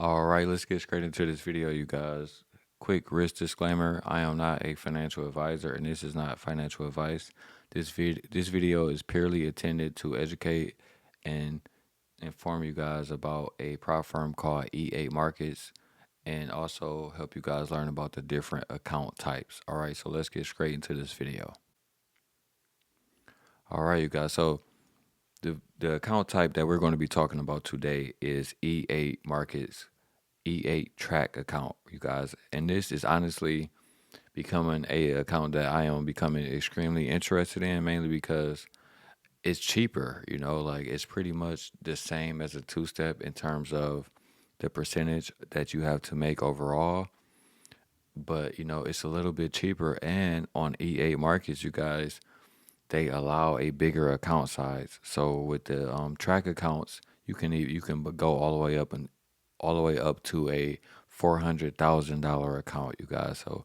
All right, let's get straight into this video, you guys. Quick risk disclaimer: I am not a financial advisor, and this is not financial advice. This video is purely intended to educate and inform you guys about a prop firm called E8 Markets, and also help you guys learn about the different account types. All right, so let's get straight into this video. All right, you guys. So the account type that we're going to be talking about today is E8 Markets E8 Trak account, you guys. And this is honestly becoming a account that I am becoming extremely interested in, mainly because it's cheaper, like it's pretty much the same as a two-step in terms of the percentage that you have to make overall. But, it's a little bit cheaper. And on E8 markets, you guys, they allow a bigger account size. So with the track accounts, you can go all the way up and all the way up to a $400,000 account, you guys. So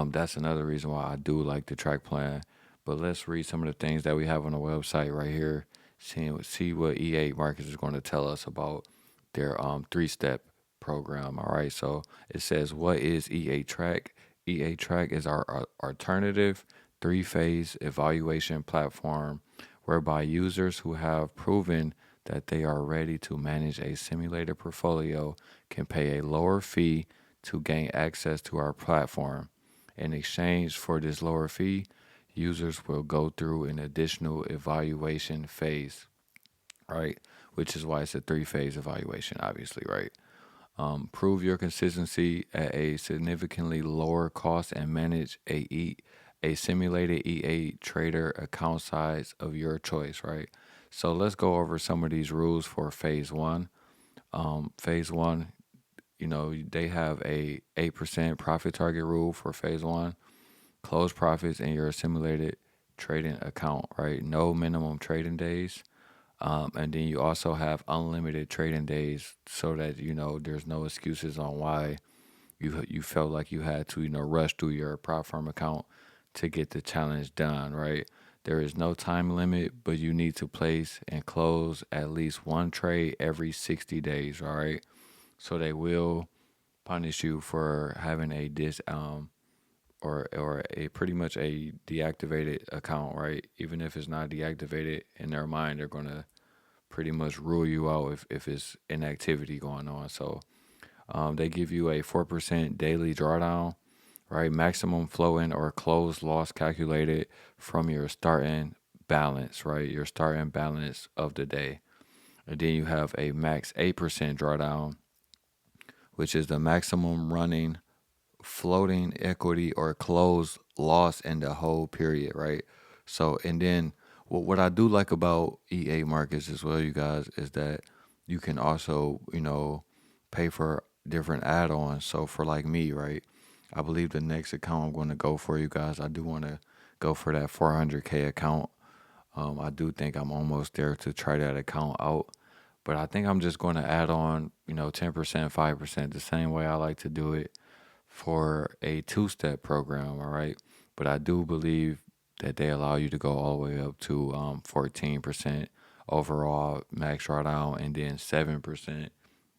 that's another reason why I do like the track plan. But let's read some of the things that we have on the website right here. See what E8 Markets is going to tell us about their three-step program. All right. So it says, what is E8 Track? E8 Track is our alternative three-phase evaluation platform whereby users who have proven that they are ready to manage a simulated portfolio can pay a lower fee to gain access to our platform. In exchange for this lower fee, users will go through an additional evaluation phase, right? Which is why it's a three-phase evaluation, obviously, right? Prove your consistency at a significantly lower cost and manage a simulated EA trader account size of your choice, right? So let's go over some of these rules for phase one. Phase one, they have a 8% profit target rule for phase one. Close profits in your simulated trading account, right? No minimum trading days. And then you also have unlimited trading days so that, there's no excuses on why you felt like you had to, rush through your prop firm account to get the challenge done, right? There is no time limit, but you need to place and close at least one trade every 60 days, all right? So they will punish you for having a or a pretty much a deactivated account, right? Even if it's not deactivated, in their mind they're gonna pretty much rule you out if it's inactivity going on. So they give you a 4% daily drawdown, right? Maximum flow in or close loss calculated from your starting balance, right? Your starting balance of the day. And then you have a max 8% drawdown, which is the maximum running floating equity or closed loss in the whole period, right? So, and then what I do like about EA markets as well, you guys, is that you can also, pay for different add-ons. So for like me, right? I believe the next account I'm going to go for, you guys, I do want to go for that 400K account. I do think I'm almost there to try that account out. But I think I'm just going to add on, 10%, 5%, the same way I like to do it for a two-step program, all right? But I do believe that they allow you to go all the way up to 14% overall max drawdown and then 7%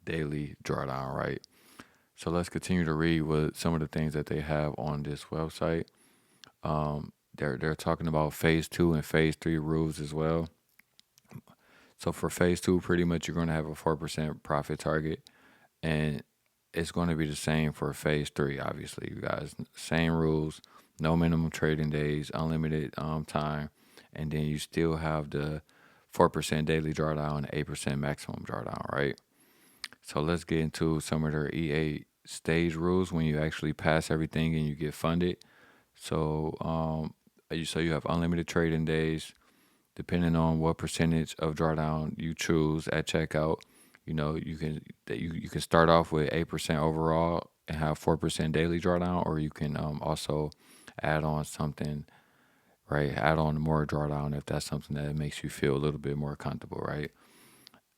daily drawdown, right? So let's continue to read what some of the things that they have on this website. They're talking about phase two and phase three rules as well. So for phase two, pretty much you're going to have a 4% profit target, and it's going to be the same for phase three, obviously, you guys. Same rules, no minimum trading days, unlimited time, and then you still have the 4% daily drawdown and 8% maximum drawdown, right? So let's get into some of their EA stage rules when you actually pass everything and you get funded. So, you have unlimited trading days, depending on what percentage of drawdown you choose at checkout. You can start off with 8% overall and have 4% daily drawdown, or you can also add on something, right? Add on more drawdown if that's something that makes you feel a little bit more comfortable, right?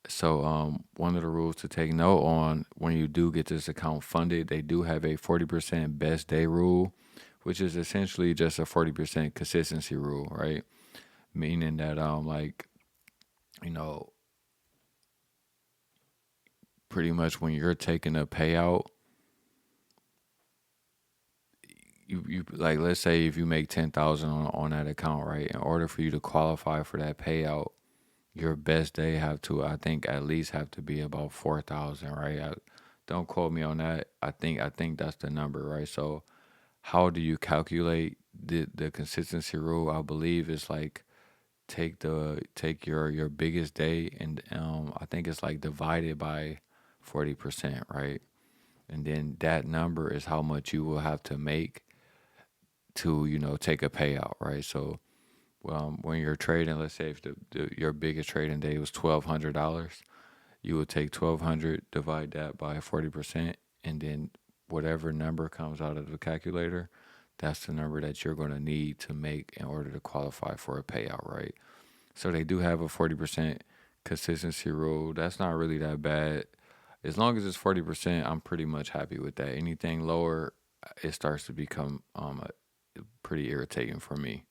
So one of the rules to take note on when you do get this account funded, they do have a 40% best day rule, which is essentially just a 40% consistency rule, right? Meaning that you know pretty much when you're taking a payout, you like, let's say if you make 10,000 on that account, right? In order for you to qualify for that payout, your best day have to, I think, at least have to be about 4,000, right? Don't quote me on that. I think that's the number, right? So how do you calculate the consistency rule? I believe it's like take your biggest day, and I think it's like divided by 40%, right? And then that number is how much you will have to make to take a payout, right? So when you're trading, let's say if your biggest trading day was $1,200, you would take 1,200, divide that by 40%, and then whatever number comes out of the calculator, that's the number that you're going to need to make in order to qualify for a payout, right? So they do have a 40% consistency rule. That's not really that bad. As long as it's 40%, I'm pretty much happy with that. Anything lower, it starts to become pretty irritating for me.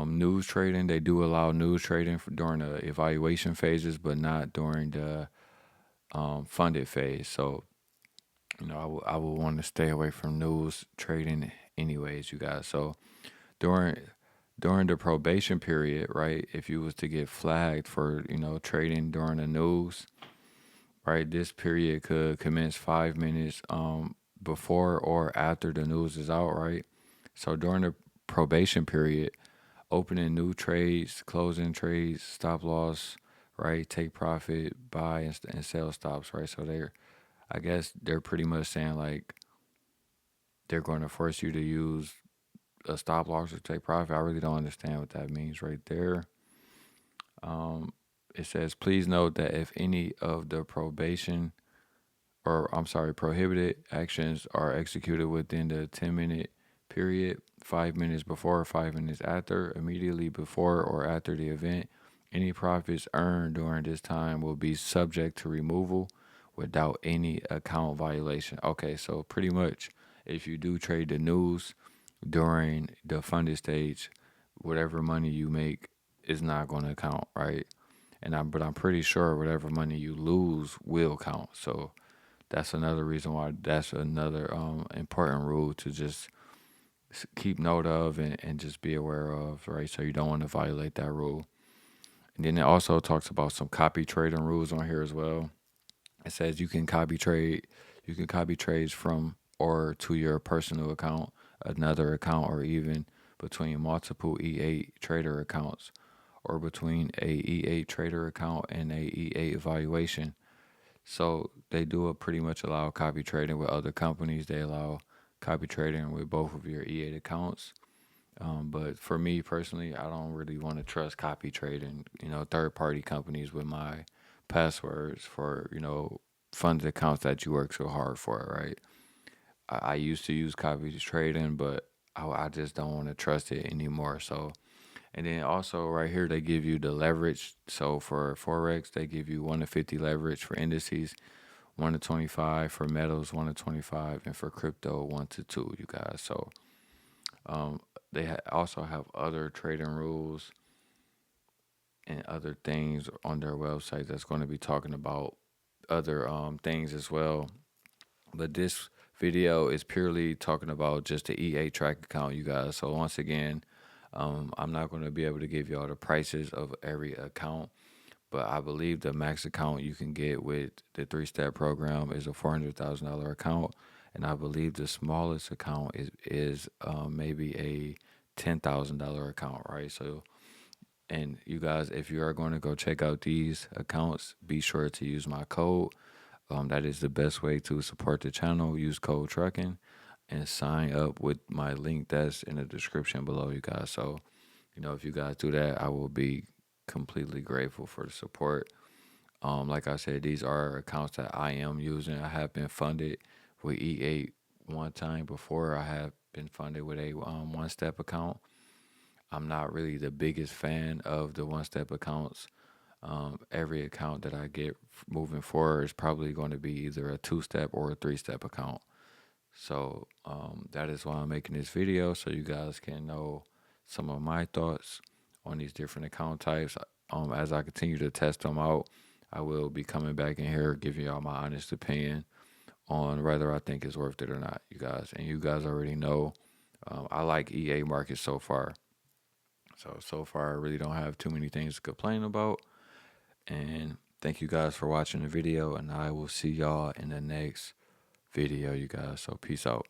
News trading, they do allow news trading during the evaluation phases, but not during the funded phase. So, I will want to stay away from news trading anyways, you guys. So during during the probation period, right, if you was to get flagged for, trading during the news, right, this period could commence 5 minutes before or after the news is out, right? So during the probation period, opening new trades, closing trades, stop loss, right? Take profit, buy and sell stops, right? So I guess they're pretty much saying like they're going to force you to use a stop loss or take profit. I really don't understand what that means right there. It says, please note that if any of the prohibited actions are executed within the 10-minute period, 5 minutes before or 5 minutes after, immediately before or after the event, any profits earned during this time will be subject to removal without any account violation. Okay, so pretty much if you do trade the news during the funded stage, whatever money you make is not going to count, right? But I'm pretty sure whatever money you lose will count. So that's another reason why that's another important rule to just keep note of and just be aware of, right? So you don't want to violate that rule. And then it also talks about some copy trading rules on here as well. It says you can copy trades from or to your personal account, another account, or even between multiple E8 trader accounts, or between a E8 trader account and a E8 evaluation. So they do pretty much allow copy trading with other companies. They allow copy trading with both of your E8 accounts. But for me personally, I don't really want to trust copy trading, third party companies with my passwords for, funded accounts that you work so hard for, right? I used to use copy trading, but I just don't want to trust it anymore. So, and then also right here, they give you the leverage. So for forex, they give you 1 to 50 leverage. For indices, 1 to 25. For metals, 1 to 25, and for crypto, 1 to 2. You guys. So they also have other trading rules and other things on their website that's going to be talking about other things as well. But this video is purely talking about just the EA Trak account, you guys. So once again, I'm not going to be able to give you all the prices of every account, but I believe the max account you can get with the 3-step program is a $400,000 account, and I believe the smallest account is maybe a $10,000 account, right? So, and you guys, if you are going to go check out these accounts, be sure to use my code. That is the best way to support the channel. Use code KRACKEN and sign up with my link that's in the description below, you guys. So, if you guys do that, I will be completely grateful for the support. Like I said, these are accounts that I am using. I have been funded with E8 one time before. I have been funded with a one-step account. I'm not really the biggest fan of the one-step accounts. Every account that I get moving forward is probably going to be either a 2-step or a 3-step account. So that is why I'm making this video, so you guys can know some of my thoughts on these different account types as I continue to test them out. I will be coming back in here giving y'all my honest opinion on whether I think it's worth it or not, you guys. And you guys already know I like EA market so far. So far, I really don't have too many things to complain about. And thank you guys for watching the video, and I will see y'all in the next video, you guys. So peace out.